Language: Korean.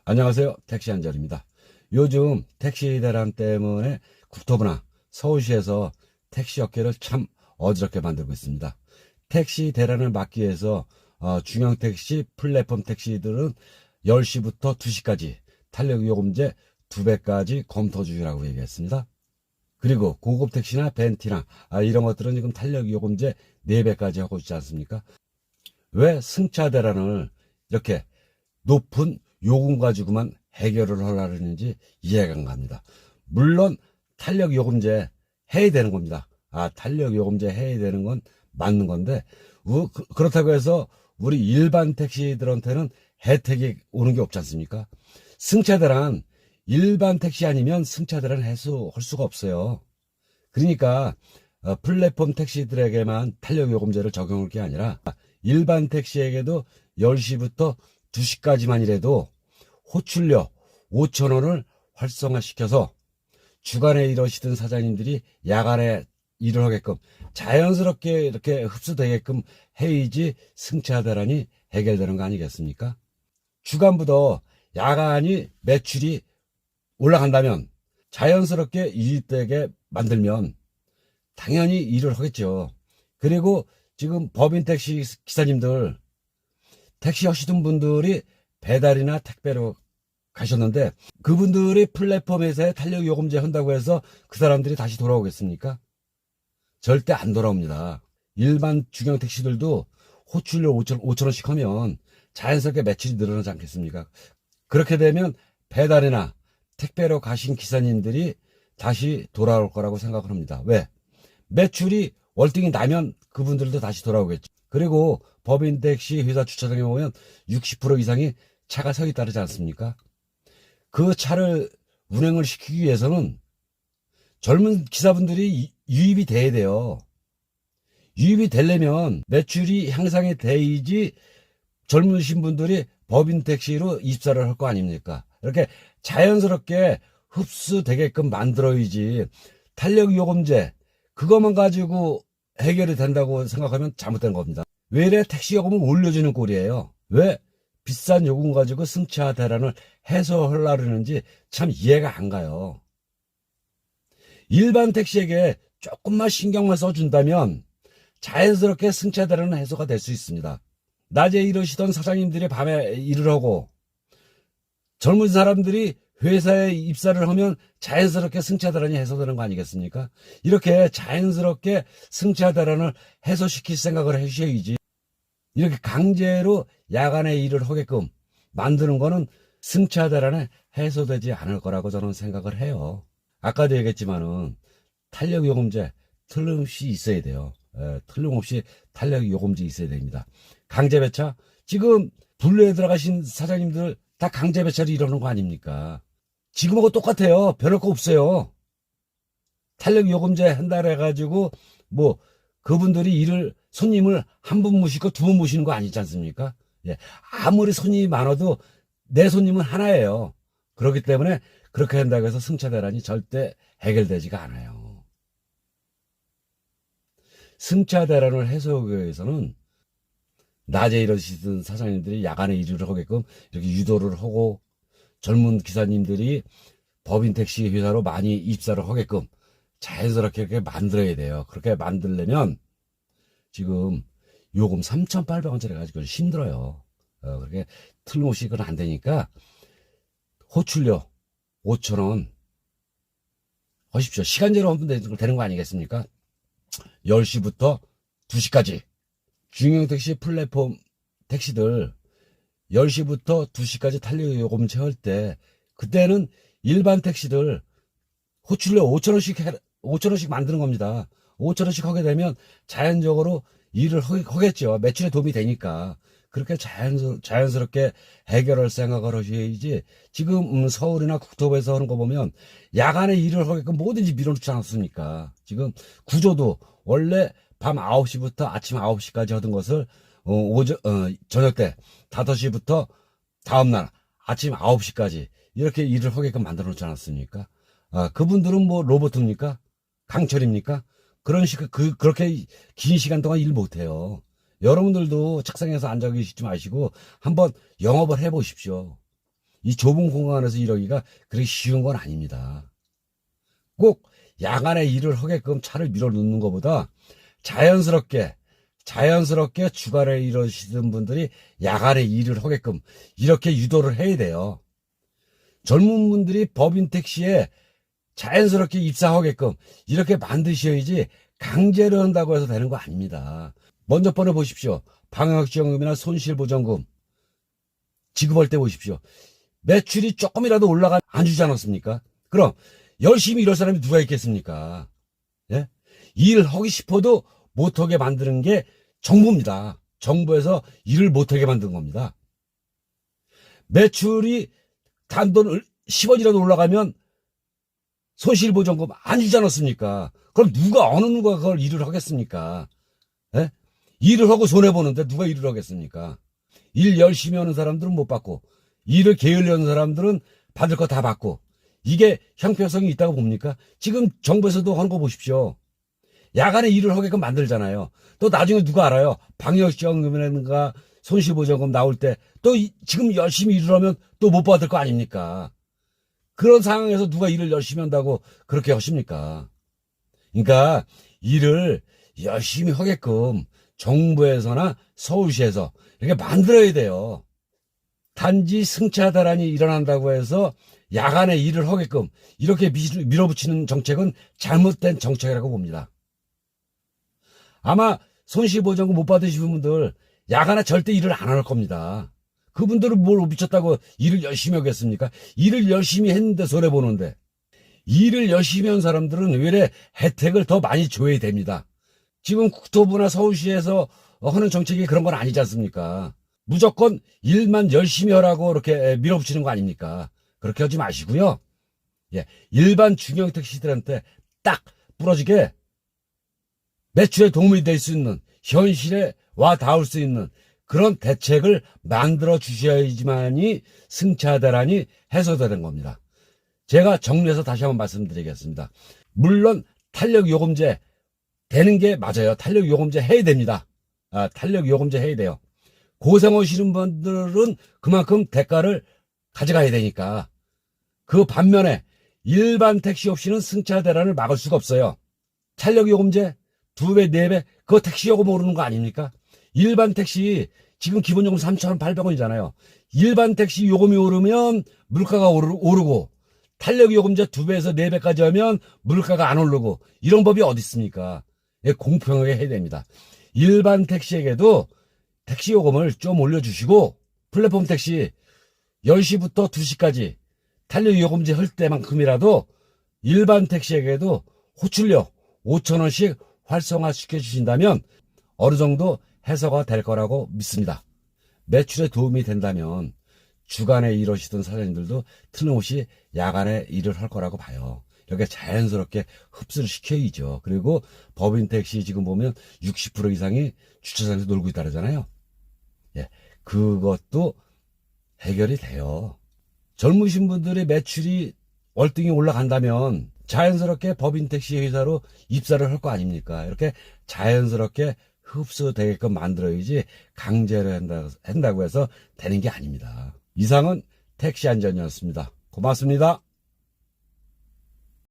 안녕하세요. 택시 한절입니다. 요즘 택시 대란 때문에 국토부나 서울시에서 택시 업계를 참 어지럽게 만들고 있습니다. 택시 대란을 막기 위해서 중형 택시, 플랫폼 택시들은 10시부터 2시까지 탄력요금제 2배까지 검토 중이라고 얘기했습니다. 그리고 고급 택시나 벤티나 이런 것들은 지금 탄력요금제 4배까지 하고 있지 않습니까? 왜 승차 대란을 이렇게 높은 요금 가지고만 해결을 하려는지 이해가 안 갑니다. 물론 탄력요금제 해야 되는 겁니다. 탄력요금제 해야 되는 건 맞는 건데 그렇다고 해서 우리 일반 택시들한테는 혜택이 오는 게 없지 않습니까? 승차대란 일반 택시 아니면 승차대란 해소할 수가 없어요. 그러니까 플랫폼 택시들에게만 탄력요금제를 적용할 게 아니라 일반 택시에게도 10시부터 2시까지만이라도 호출료 5,000원을 활성화시켜서 주간에 일하시던 사장님들이 야간에 일을 하게끔 자연스럽게 이렇게 흡수되게끔 해야지 승차 대란이 해결되는 거 아니겠습니까? 주간보다 야간이 매출이 올라간다면 자연스럽게 이익되게 만들면 당연히 일을 하겠죠. 그리고 지금 법인 택시 기사님들 택시 하시던 분들이 배달이나 택배로 가셨는데 그분들이 플랫폼에서의 탄력요금제 한다고 해서 그 사람들이 다시 돌아오겠습니까? 절대 안 돌아옵니다. 일반 중형 택시들도 호출료 5,000원씩 하면 자연스럽게 매출이 늘어나지 않겠습니까? 그렇게 되면 배달이나 택배로 가신 기사님들이 다시 돌아올 거라고 생각을 합니다. 왜? 매출이 월등히 나면 그분들도 다시 돌아오겠죠. 그리고 법인 택시 회사 주차장에 보면 60% 이상이 차가 서 있다지 않습니까? 그 차를 운행을 시키기 위해서는 젊은 기사분들이 유입이 돼야 돼요. 유입이 되려면 매출이 향상이 돼야지 젊으신 분들이 법인 택시로 입사를 할 거 아닙니까? 이렇게 자연스럽게 흡수되게끔 만들어야지 탄력요금제 그것만 가지고 해결이 된다고 생각하면 잘못된 겁니다. 왜 이래 택시 요금을 올려주는 꼴이에요? 왜 비싼 요금 가지고 승차 대란을 해소하려는지 참 이해가 안 가요. 일반 택시에게 조금만 신경만 써준다면 자연스럽게 승차 대란은 해소가 될 수 있습니다. 낮에 일하시던 사장님들이 밤에 일을 하고 젊은 사람들이 회사에 입사를 하면 자연스럽게 승차 대란이 해소되는 거 아니겠습니까? 이렇게 자연스럽게 승차 대란을 해소시킬 생각을 하셔야지. 이렇게 강제로 야간에 일을 하게끔 만드는 거는 승차 대란에 해소되지 않을 거라고 저는 생각을 해요. 아까도 얘기했지만은 탄력요금제 틀림없이 있어야 돼요. 틀림없이 탄력요금제 있어야 됩니다. 강제배차 지금 분류에 들어가신 사장님들 다 강제배차로 이러는 거 아닙니까? 지금하고 똑같아요. 변할 거 없어요. 탄력요금제 한다 해가지고 뭐 그분들이 손님을 한 분 모시고 두 분 모시는 거 아니지 않습니까? 예. 아무리 손님이 많아도 내 손님은 하나예요. 그렇기 때문에 그렇게 한다고 해서 승차 대란이 절대 해결되지가 않아요. 승차 대란을 해소하기 위해서는 낮에 일하시던 사장님들이 야간에 일을 하게끔 이렇게 유도를 하고 젊은 기사님들이 법인 택시 회사로 많이 입사를 하게끔 자연스럽게 이렇게 만들어야 돼요. 그렇게 만들려면 지금 요금 3,800원짜리 가지고 힘들어요. 그렇게 틀림없이 그건 안 되니까 호출료 5,000원 하십시오. 시간제로 하면 되는 거 아니겠습니까? 10시부터 2시까지 중형 택시 플랫폼 택시들 10시부터 2시까지 탄력요금 채울 때 그때는 일반 택시들 호출료 5,000원씩 만드는 겁니다. 5,000원씩 하게 되면 자연적으로 일을 하겠죠. 매출에 도움이 되니까. 그렇게 자연스럽게 해결할 생각을 하셔야지 지금 서울이나 국토부에서 하는 거 보면 야간에 일을 하게끔 뭐든지 밀어놓지 않았습니까? 지금 구조도 원래 밤 9시부터 아침 9시까지 하던 것을 저녁 때 5시부터 다음날 아침 9시까지 이렇게 일을 하게끔 만들어 놓지 않았습니까? 그분들은 뭐 로봇입니까? 강철입니까? 그렇게 긴 시간 동안 일 못해요. 여러분들도 책상에서 앉아 계시지 마시고 한번 영업을 해보십시오. 이 좁은 공간에서 이러기가 그렇게 쉬운 건 아닙니다. 꼭 야간에 일을 하게끔 차를 밀어넣는 것보다 자연스럽게 주간에 일하시던 분들이 야간에 일을 하게끔 이렇게 유도를 해야 돼요. 젊은 분들이 법인 택시에 자연스럽게 입사하게끔 이렇게 만드셔야지 강제로 한다고 해서 되는 거 아닙니다. 먼저 번에 보십시오. 방역지원금이나 손실보전금 지급할 때 보십시오. 매출이 조금이라도 올라가 안 주지 않았습니까? 그럼 열심히 일할 사람이 누가 있겠습니까? 예? 일을 하기 싶어도 못하게 만드는 게 정부입니다. 정부에서 일을 못하게 만든 겁니다. 매출이 단돈 10원이라도 올라가면 손실보전금 안 주지 않았습니까? 그럼 어느 누가 그걸 일을 하겠습니까? 예? 일을 하고 손해보는데 누가 일을 하겠습니까? 일 열심히 하는 사람들은 못 받고, 일을 게을리 하는 사람들은 받을 거 다 받고, 이게 형평성이 있다고 봅니까? 지금 정부에서도 하는 거 보십시오. 야간에 일을 하게끔 만들잖아요. 또 나중에 누가 알아요? 방역지원금이라든가 손실보전금 나올 때 또 지금 열심히 일을 하면 또 못 받을 거 아닙니까? 그런 상황에서 누가 일을 열심히 한다고 그렇게 하십니까? 그러니까 일을 열심히 하게끔 정부에서나 서울시에서 이렇게 만들어야 돼요. 단지 승차 대란이 일어난다고 해서 야간에 일을 하게끔 이렇게 밀어붙이는 정책은 잘못된 정책이라고 봅니다. 아마 손실보전금 못 받으시는 분들 야간에 절대 일을 안 할 겁니다. 그분들은 뭘 미쳤다고 일을 열심히 하겠습니까? 일을 열심히 했는데 손해보는데. 일을 열심히 한 사람들은 왜 혜택을 더 많이 줘야 됩니다. 지금 국토부나 서울시에서 하는 정책이 그런 건 아니지 않습니까? 무조건 일만 열심히 하라고 이렇게 밀어붙이는 거 아닙니까? 그렇게 하지 마시고요. 예, 일반 중형 택시들한테 딱 부러지게 매출에 도움이 될 수 있는, 현실에 와 닿을 수 있는 그런 대책을 만들어 주셔야지만이 승차 대란이 해소되는 겁니다. 제가 정리해서 다시 한번 말씀드리겠습니다. 물론 탄력요금제 되는 게 맞아요. 탄력요금제 해야 됩니다. 탄력요금제 해야 돼요. 고생하시는 분들은 그만큼 대가를 가져가야 되니까. 그 반면에 일반 택시 없이는 승차 대란을 막을 수가 없어요. 탄력요금제 2배, 4배, 그거 택시요금 오르는 거 아닙니까? 일반 택시 지금 기본요금 3,800원이잖아요. 일반 택시 요금이 오르면 물가가 오르고 탄력요금제 2배에서 4배까지 하면 물가가 안 오르고 이런 법이 어디 있습니까? 공평하게 해야 됩니다. 일반 택시에게도 택시요금을 좀 올려주시고 플랫폼 택시 10시부터 2시까지 탄력요금제 할 때만큼이라도 일반 택시에게도 호출료 5,000원씩 활성화시켜 주신다면 어느 정도 해소가 될 거라고 믿습니다. 매출에 도움이 된다면 주간에 일하시던 사장님들도 틀림없이 야간에 일을 할 거라고 봐요. 이렇게 자연스럽게 흡수를 시켜야죠. 그리고 법인 택시 지금 보면 60% 이상이 주차장에서 놀고 있다잖아요. 예, 그것도 해결이 돼요. 젊으신 분들의 매출이 월등히 올라간다면 자연스럽게 법인 택시 회사로 입사를 할 거 아닙니까? 이렇게 자연스럽게 흡수되게끔 만들어야지 강제로 한다고 해서 되는 게 아닙니다. 이상은 택시 안전이었습니다. 고맙습니다.